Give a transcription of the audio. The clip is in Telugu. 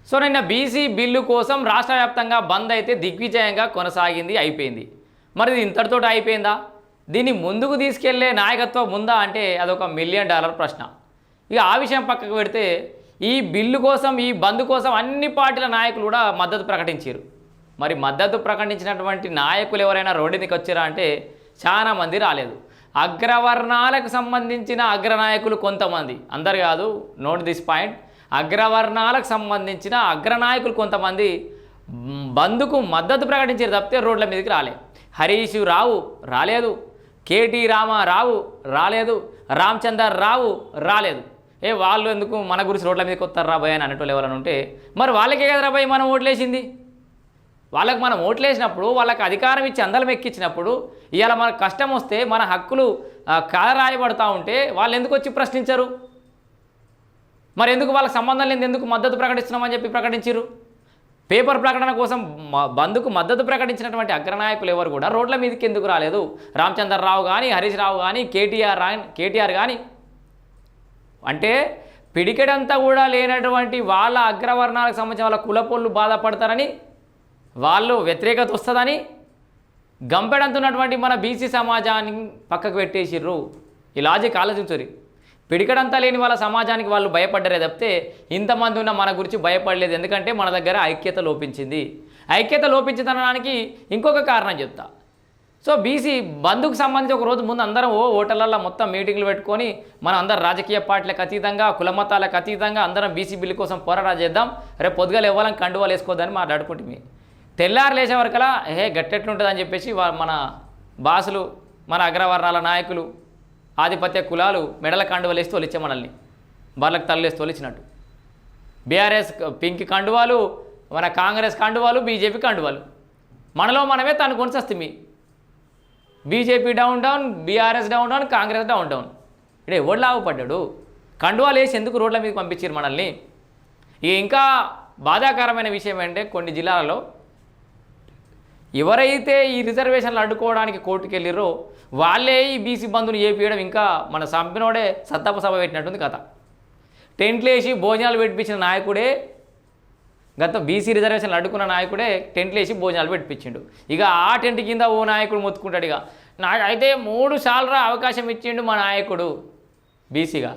సో నిన్న బీసీ బిల్లు కోసం రాష్ట్ర వ్యాప్తంగా బంద్ అయితే దిగ్విజయంగా కొనసాగింది, అయిపోయింది. మరి ఇది ఇంతటితో అయిపోయిందా? దీన్ని ముందుకు తీసుకెళ్లే నాయకత్వం ఉందా అంటే అదొక $1 మిలియన్ ప్రశ్న. ఇక ఆ విషయం పక్కకు పెడితే ఈ బిల్లు కోసం, ఈ బంద్ కోసం అన్ని పార్టీల నాయకులు కూడా మద్దతు ప్రకటించారు. మరి మద్దతు ప్రకటించినటువంటి నాయకులు ఎవరైనా రోడ్డు మీదకి వచ్చారా అంటే చాలా మంది రాలేదు. అగ్రవర్ణాలకు సంబంధించిన అగ్రనాయకులు కొంతమంది, అందరు కాదు, నోట్ దిస్ పాయింట్, అగ్రవర్ణాలకు సంబంధించిన అగ్రనాయకులు కొంతమంది బంద్కు మద్దతు ప్రకటించారు తప్పితే రోడ్ల మీదకి రాలేదు. హరీష్ రావు రాలేదు, కేటీ రామారావు రాలేదు, రామచందర్ రావు రాలేదు. వాళ్ళు ఎందుకు మన గురించి రోడ్ల మీదకి వస్తారు రాబోయ్ అని అనేటోళ్ళు ఎవరైనా ఉంటే మరి వాళ్ళకే కదా రాబోయ్ మనం ఓట్లేసింది. వాళ్ళకి మనం ఓట్లేసినప్పుడు, వాళ్ళకి అధికారం ఇచ్చి అందలం ఎక్కించినప్పుడు, ఇవాళ మనకు కష్టం వస్తే మన హక్కులు కాలరాయబడతా ఉంటే వాళ్ళు ఎందుకు వచ్చి ప్రశ్నించరు? మరి ఎందుకు వాళ్ళకి సంబంధం లేదు, ఎందుకు మద్దతు ప్రకటిస్తున్నామని చెప్పి ప్రకటించారు? పేపర్ ప్రకటన కోసం బంద్కు మద్దతు ప్రకటించినటువంటి అగ్రనాయకులు ఎవరు కూడా రోడ్ల మీదకి ఎందుకు రాలేదు? రామచందర్ రావు కానీ, హరీష్ రావు కానీ, కేటీఆర్ కానీ. అంటే పిడికెడంతా కూడా లేనటువంటి వాళ్ళ అగ్రవర్ణాలకు సంబంధించిన వాళ్ళ కులపోళ్ళు బాధపడతారని, వాళ్ళు వ్యతిరేకత వస్తుందని గంపెడంతున్నటువంటి మన బీసీ సమాజాన్ని పక్కకు పెట్టేసిర్రు. ఈ లాజిక్ ఆలోచించరు. పిడికడంతా లేని వాళ్ళ సమాజానికి వాళ్ళు భయపడ్డరే తప్పితే ఇంతమంది ఉన్న మన గురించి భయపడలేదు. ఎందుకంటే మన దగ్గర ఐక్యత లోపించింది. ఐక్యత లోపించిందనడానికి ఇంకొక కారణం చెప్తా. సో బీసీ బంద్కు సంబంధించి ఒక రోజు ముందు అందరం ఓటర్లలో మొత్తం మీటింగ్లు పెట్టుకొని మనం అందరం రాజకీయ పార్టీలకు అతీతంగా, కులమతాలకు అతీతంగా అందరం బీసీ బిల్లు కోసం పోరాటం చేద్దాం, రేపు పొద్దుగాలు ఇవ్వాలని కండువాలు వేసుకోవద్దని మాట్లాడుకుంటుంది. తెల్లారు లేచే వరకలా గట్టెట్లుంటుందని చెప్పేసి మన బాసులు, మన అగ్రవర్ణాల నాయకులు, ఆధిపత్య కులాలు మెడల కండువాలు వేసి తోలిచ్చే మనల్ని, బర్లకు తల్లేసి తోలిచ్చినట్టు. బీఆర్ఎస్ పింక్ కండువాలు, మన కాంగ్రెస్ కండువాలు, బీజేపీ కండువాలు, మనలో మనమే తను కొనిచేస్తుంది. BJP down down, BRS down down, Congress down down. ఇక్కడ ఎవడు లాభపడ్డాడు? కండువాలు వేసి ఎందుకు రోడ్ల మీద పంపించారు మనల్ని? ఇంకా బాధాకరమైన విషయం ఏంటంటే కొన్ని జిల్లాలలో ఎవరైతే ఈ రిజర్వేషన్లు అడ్డుకోవడానికి కోర్టుకు వెళ్ళిరో వాళ్ళే ఈ బీసీ బంధుని ఏపీయడం ఇంకా మన సంపినోడే సత్తాప సభ పెట్టినట్టుంది కథ. టెంట్లు వేసి భోజనాలు పెట్టించిన నాయకుడే, గత బీసీ రిజర్వేషన్లు అడ్డుకున్న నాయకుడే టెంట్లు వేసి భోజనాలు పెట్టించిండు. ఇక ఆ టెంట్ కింద ఓ నాయకుడు మొత్తుకుంటాడు. ఇక అయితే 3 సార్లు అవకాశం ఇచ్చిండు మా నాయకుడు బీసీగా.